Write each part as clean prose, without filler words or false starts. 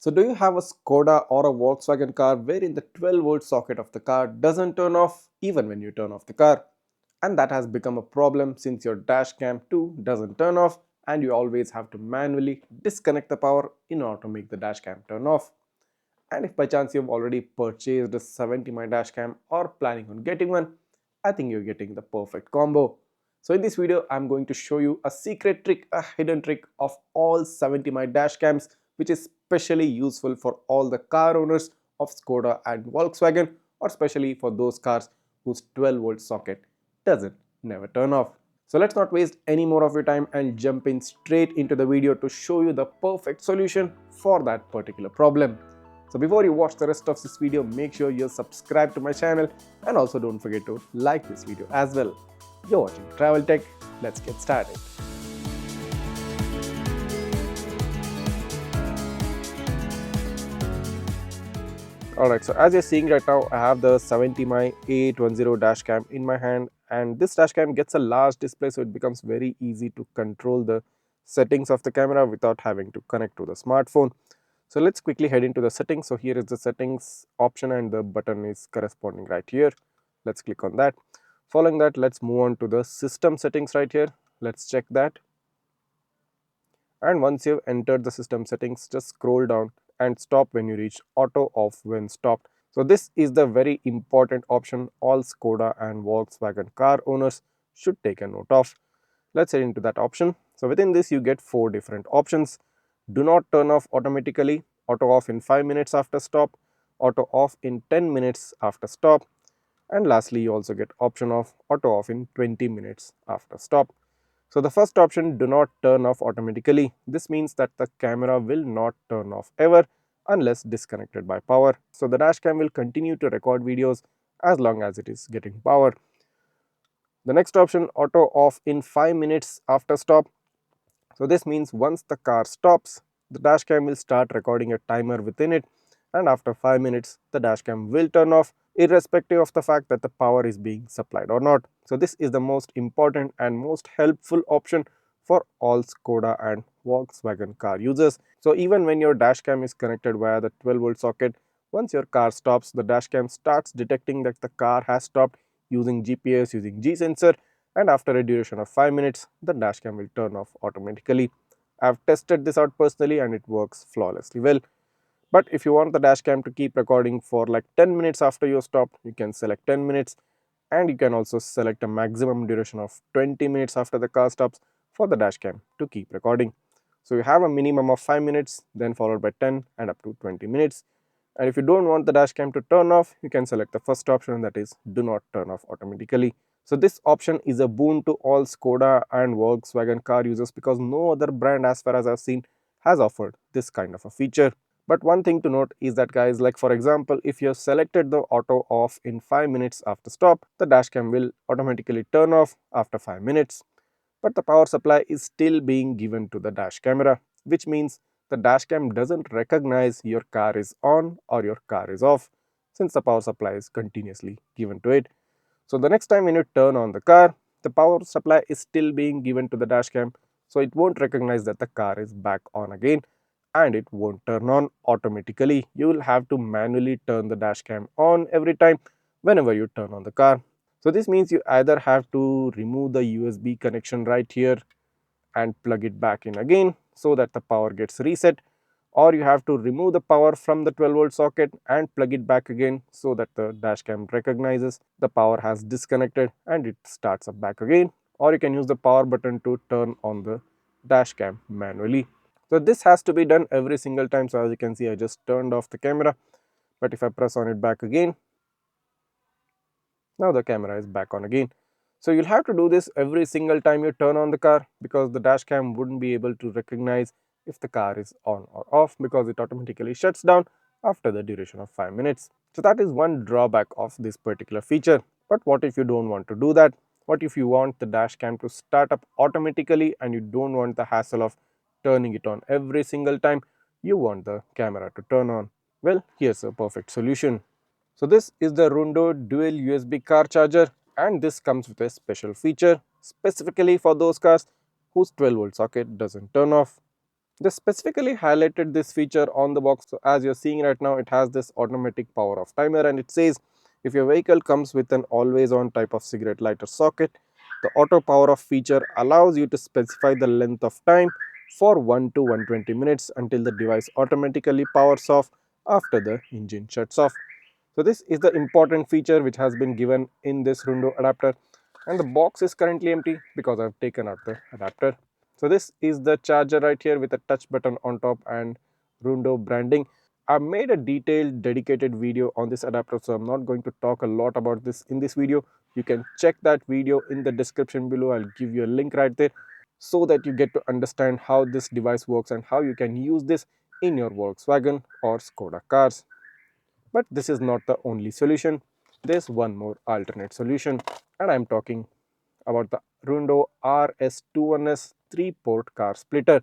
So do you have a Skoda or a Volkswagen car wherein the 12-volt socket of the car doesn't turn off even when you turn off the car? And that has become a problem since your dash cam too doesn't turn off and you always have to manually disconnect the power in order to make the dash cam turn off. And if by chance you've already purchased a 70mm dash cam or planning on getting one, I think you're getting the perfect combo. So in this video, I'm going to show you a secret trick, a hidden trick of all 70mm dash cams, which is specially useful for all the car owners of Skoda and Volkswagen, or especially for those cars whose 12-volt socket doesn't never turn off. So let's not waste any more of your time and jump in straight into the video to show you the perfect solution for that particular problem. So before you watch the rest of this video, make sure you subscribe to my channel and also don't forget to like this video as well. You're watching Travel Tech. Let's get started. Alright, so as you're seeing right now, I have the 70mm A810 dashcam in my hand, and this dashcam gets a large display, so it becomes very easy to control the settings of the camera without having to connect to the smartphone. So let's quickly head into the settings. So here is the settings option and the button is corresponding right here. Let's click on that. Following that, let's move on to the system settings right here. Let's check that. And once you've entered the system settings, just scroll down and stop when you reach auto off when stopped. So this is the very important option all Skoda and Volkswagen car owners should take a note of. Let's head into that option. So within this you get 4 different options. Do not turn off automatically, auto off in 5 minutes after stop, auto off in 10 minutes after stop, and lastly you also get option of auto off in 20 minutes after stop. So the first option, do not turn off automatically. This means that the camera will not turn off ever unless disconnected by power. So the dash cam will continue to record videos as long as it is getting power. The next option, auto off in 5 minutes after stop. So this means once the car stops, the dashcam will start recording a timer within it, and after 5 minutes the dashcam will turn off irrespective of the fact that the power is being supplied or not. So this is the most important and most helpful option for all Skoda and Volkswagen car users. So even when your dashcam is connected via the 12-volt socket, once your car stops, the dashcam starts detecting that the car has stopped using GPS, using G sensor, and after a duration of 5 minutes, the dashcam will turn off automatically. I've tested this out personally and it works flawlessly well. But if you want the dashcam to keep recording for like 10 minutes after you stop, you can select 10 minutes, and you can also select a maximum duration of 20 minutes after the car stops for the dashcam to keep recording. So you have a minimum of 5 minutes, then followed by 10 and up to 20 minutes. And if you don't want the dashcam to turn off, you can select the first option, that is do not turn off automatically. So this option is a boon to all Skoda and Volkswagen car users because no other brand, as far as I've seen, has offered this kind of a feature. But one thing to note is that, guys, like for example, if you have selected the auto off in 5 minutes after stop, the dashcam will automatically turn off after 5 minutes. But the power supply is still being given to the dash camera, which means the dashcam doesn't recognize your car is on or your car is off, since the power supply is continuously given to it. So the next time when you turn on the car, the power supply is still being given to the dashcam, so it won't recognize that the car is back on again, and it won't turn on automatically. You will have to manually turn the dashcam on every time whenever you turn on the car. So this means you either have to remove the USB connection right here and plug it back in again so that the power gets reset, or you have to remove the power from the 12-volt socket and plug it back again so that the dashcam recognizes the power has disconnected and it starts up back again, or you can use the power button to turn on the dashcam manually. So this has to be done every single time. So as you can see, I just turned off the camera, but if I press on it back again, now the camera is back on again. So you'll have to do this every single time you turn on the car, because the dash cam wouldn't be able to recognize if the car is on or off, because it automatically shuts down after the duration of 5 minutes. So that is one drawback of this particular feature. But what if you don't want to do that? What if you want the dash cam to start up automatically and you don't want the hassle of turning it on every single time you want the camera to turn on? Well, here's a perfect solution. So this is the Rhundo dual USB car charger, and this comes with a special feature specifically for those cars whose 12-volt socket doesn't turn off. They specifically highlighted this feature on the box. So as you're seeing right now, it has this automatic power off timer, and it says if your vehicle comes with an always on type of cigarette lighter socket, the auto power off feature allows you to specify the length of time for 1 to 120 minutes until the device automatically powers off after the engine shuts off. So this is the important feature which has been given in this Rhundo adapter, and the box is currently empty because I've taken out the adapter. So this is the charger right here with a touch button on top and Rhundo branding. I've made a detailed dedicated video on this adapter, so I'm not going to talk a lot about this in this video. You can check that video in the description below. I'll give you a link right there so that you get to understand how this device works and how you can use this in your Volkswagen or Skoda cars. But this is not the only solution. There's one more alternate solution, and I'm talking about the Rhundo RS21S 3-port car splitter.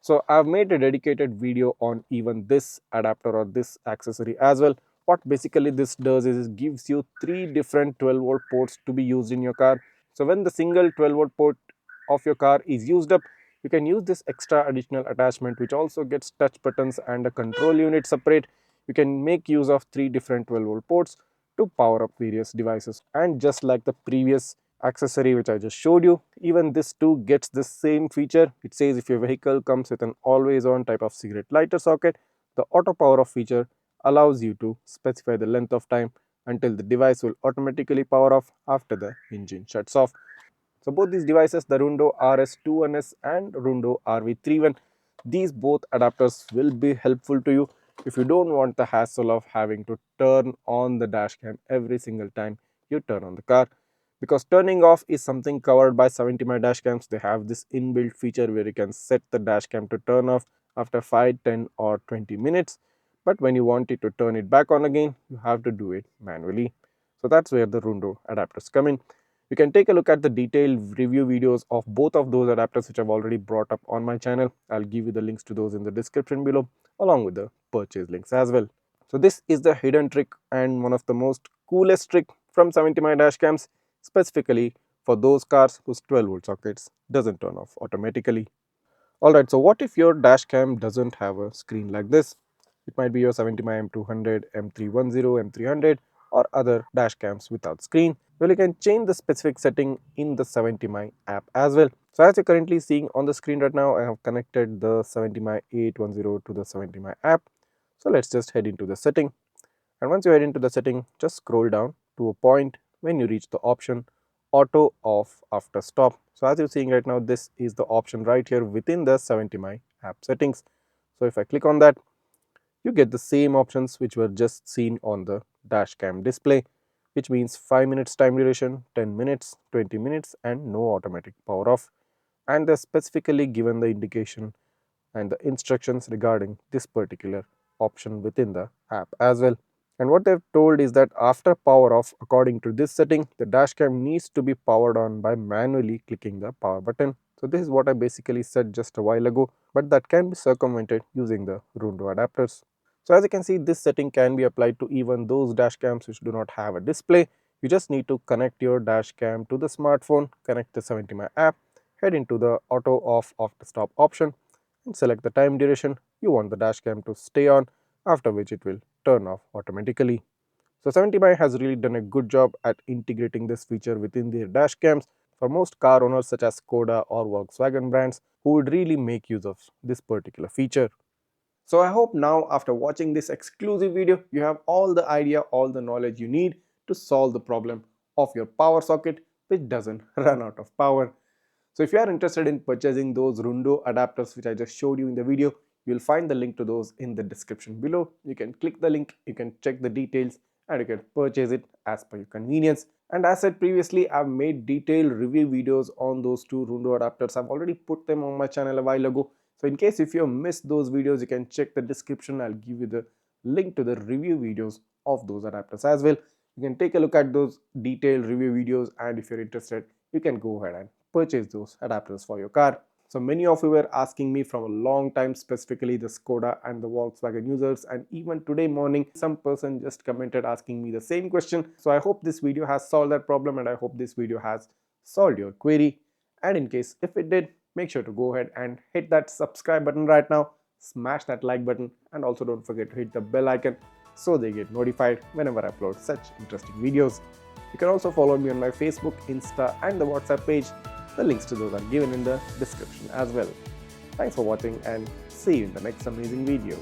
So I've made a dedicated video on even this adapter or this accessory as well. What basically this does is it gives you three different 12-volt ports to be used in your car. So when the single 12-volt port of your car is used up, you can use this extra additional attachment which also gets touch buttons and a control unit separate. You can make use of three different 12-volt ports to power up various devices. And just like the previous accessory which I just showed you, even this too gets the same feature. It says if your vehicle comes with an always on type of cigarette lighter socket, the auto power off feature allows you to specify the length of time until the device will automatically power off after the engine shuts off. So both these devices, the Rhundo RS21S and Rhundo RV31, these both adapters will be helpful to you if you don't want the hassle of having to turn on the dash cam every single time you turn on the car. Because turning off is something covered by 70mm dash cams. They have this inbuilt feature where you can set the dash cam to turn off after 5, 10 or 20 minutes. But when you want it to turn it back on again, you have to do it manually. So that's where the Rhundo adapters come in. You can take a look at the detailed review videos of both of those adapters which I've already brought up on my channel. I'll give you the links to those in the description below along with the purchase links as well. So this is the hidden trick and one of the most coolest trick from 70mm dash cams, specifically for those cars whose 12-volt sockets doesn't turn off automatically. Alright, so what if your dash cam doesn't have a screen like this? It might be your 70mm M200, M310, M300 or other dash cams without screen. Well, you can change the specific setting in the 70mm app as well. So as you're currently seeing on the screen right now, I have connected the 70mm 810 to the 70mm app. So let's just head into the setting. And once you head into the setting, just scroll down to a point when you reach the option auto off after stop. So as you're seeing right now, this is the option right here within the 70my app settings. So if I click on that, you get the same options which were just seen on the dash cam display, which means 5 minutes time duration, 10 minutes, 20 minutes and no automatic power off. And they're specifically given the indication and the instructions regarding this particular option within the app as well. And what they've told is that after power off, according to this setting, the dashcam needs to be powered on by manually clicking the power button. So this is what I basically said just a while ago, but that can be circumvented using the Rhundo adapters. So as you can see, this setting can be applied to even those dashcams which do not have a display. You just need to connect your dashcam to the smartphone, connect the 70my app, head into the auto off after stop option and select the time duration you want the dashcam to stay on, after which it will turn off automatically. So 70by has really done a good job at integrating this feature within their dashcams for most car owners such as Skoda or Volkswagen brands who would really make use of this particular feature. So I hope now after watching this exclusive video, you have all the idea, all the knowledge you need to solve the problem of your power socket which doesn't run out of power. So if you are interested in purchasing those Rhundo adapters which I just showed you in the video, you'll find the link to those in the description below. You can click the link, you can check the details and you can purchase it as per your convenience. And as said previously, I've made detailed review videos on those two Rhundo adapters. I've already put them on my channel a while ago. So in case if you missed those videos, you can check the description. I'll give you the link to the review videos of those adapters as well. You can take a look at those detailed review videos and if you're interested, you can go ahead and purchase those adapters for your car. So many of you were asking me from a long time, specifically the Skoda and the Volkswagen users, and even today morning some person just commented asking me the same question. So I hope this video has solved that problem and I hope this video has solved your query, and in case if it did, make sure to go ahead and hit that subscribe button right now, smash that like button, and also don't forget to hit the bell icon so they get notified whenever I upload such interesting videos. You can also follow me on my Facebook, Insta, and the WhatsApp page. The links to those are given in the description as well. Thanks for watching and see you in the next amazing video.